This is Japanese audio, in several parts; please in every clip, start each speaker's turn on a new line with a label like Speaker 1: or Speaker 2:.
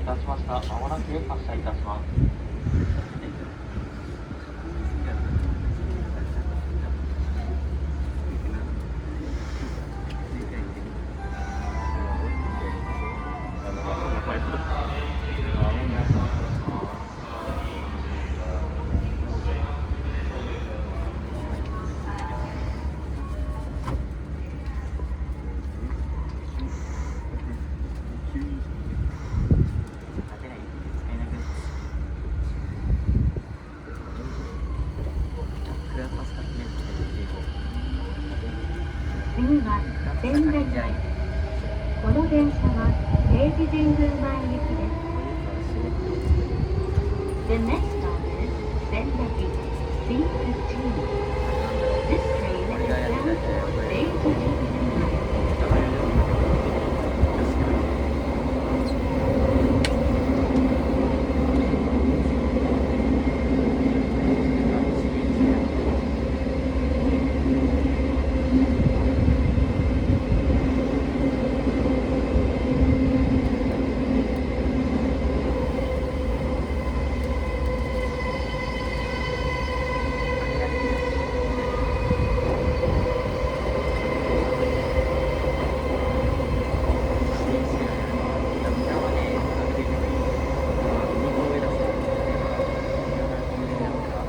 Speaker 1: いたしました。まもなく発車いたします。
Speaker 2: 次は仙台駅。この電車は明治神宮前行きです。The next stop is Sendai C15. This train is bound for Meiji Jingu-mai.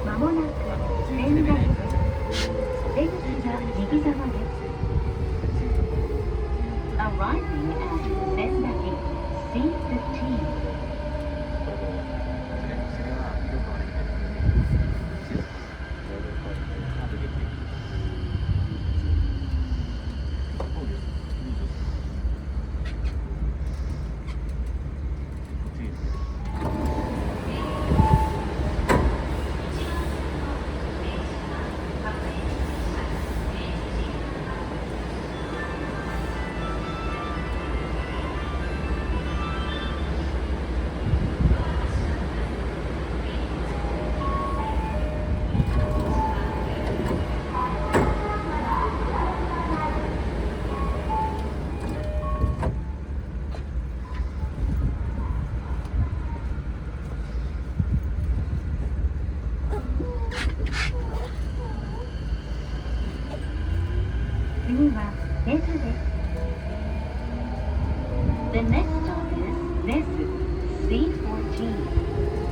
Speaker 2: まもなく仙台駅。出口は右側です。Arriving at Sendai C15. 次は根津です。The next stop is Nezu C14. 「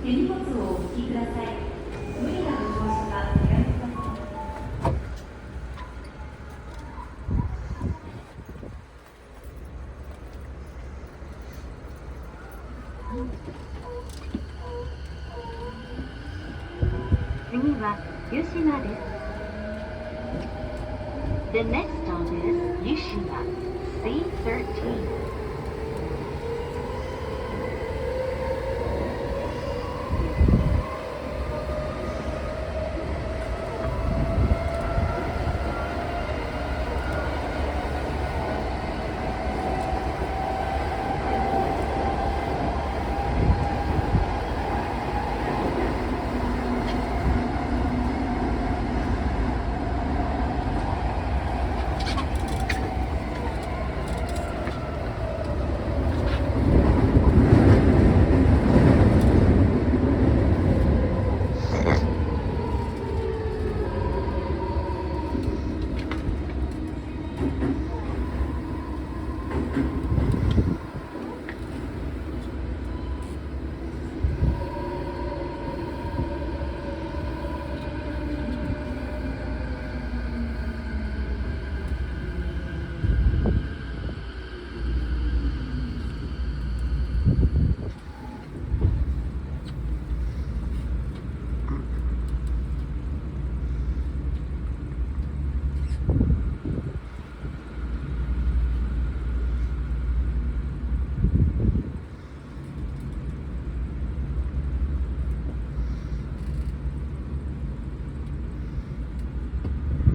Speaker 3: 手荷物をお引きください。無理なご乗車はおやめください。
Speaker 2: 次は湯島です。The next stop is Yushima, C13.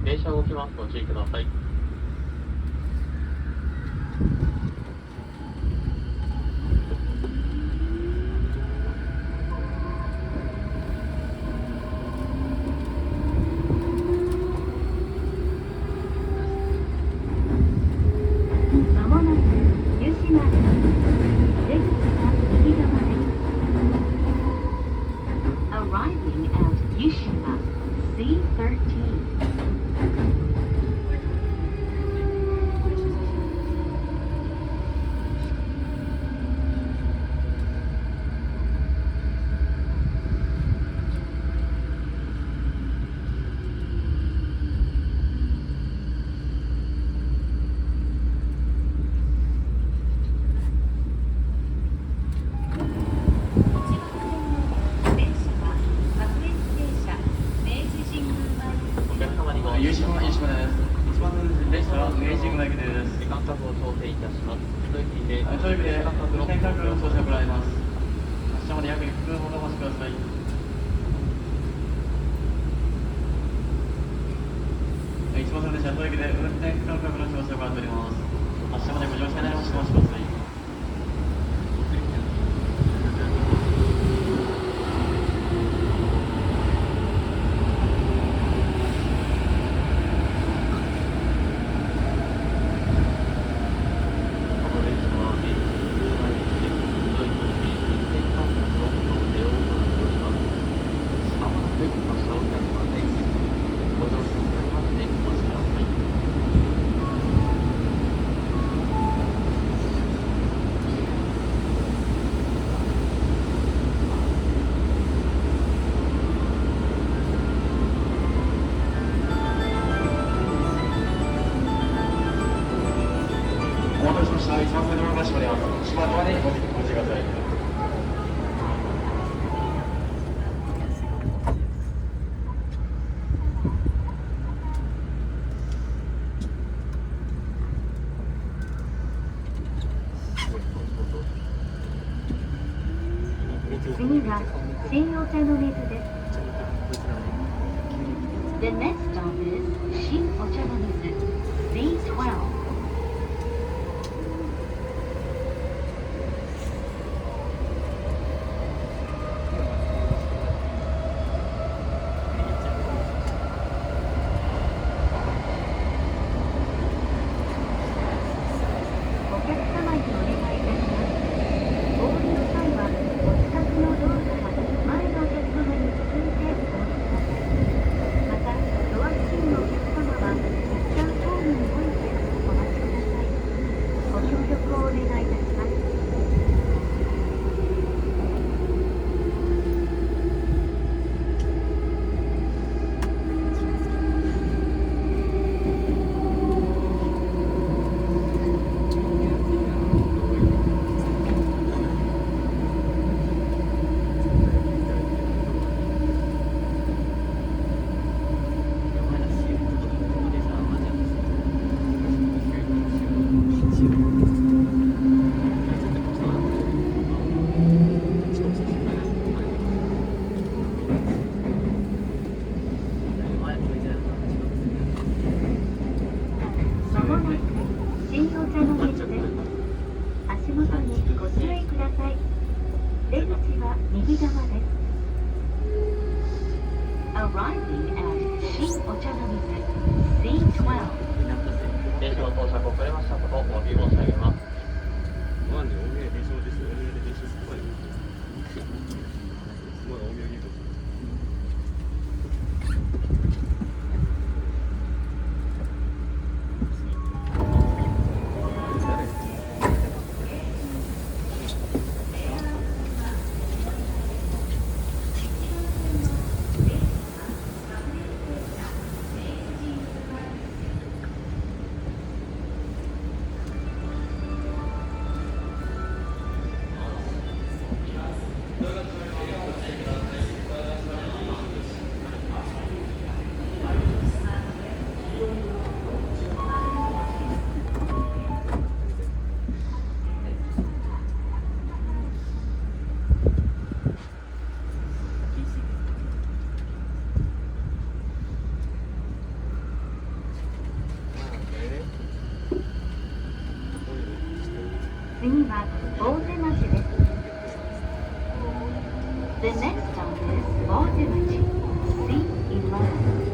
Speaker 1: 電車動きます。ご注意ください。
Speaker 2: まもなく湯島です。出口は右側です。Arriving at Yushima, C13.
Speaker 1: 湯島です。一番列車は明治宮駅です。時間確保を調整いたします。一息で運転確認を調整を行います。発車まで約1分ほどお待ちください。一番列車は一息で運転確認の調整を行っております。発車までご乗車になりましてお待ちください。お待たせしました。一番線のまま閉まります。閉まるまでご注意ください。
Speaker 2: 次は新お茶の水です。The next stop is 新お茶の水 B12. お客様にお願いいたします。お降りの際はお近くのドアから前のお客様に続いてお降りください。また、ドア付近のお客様は一旦ホームに降りてお待ちください。ご協力をお願いいたします。新お茶の水です。足元にご注意ください。出口は右側です。Arriving at 新お茶の水 C12。
Speaker 1: 電車の到着遅れましたことをお詫び申し上げます。
Speaker 4: まあね、大宮練習です。大宮で練習すっぱい。まだ大宮に行こう。
Speaker 2: 次は大手町です。The next stop is 大手町 C11。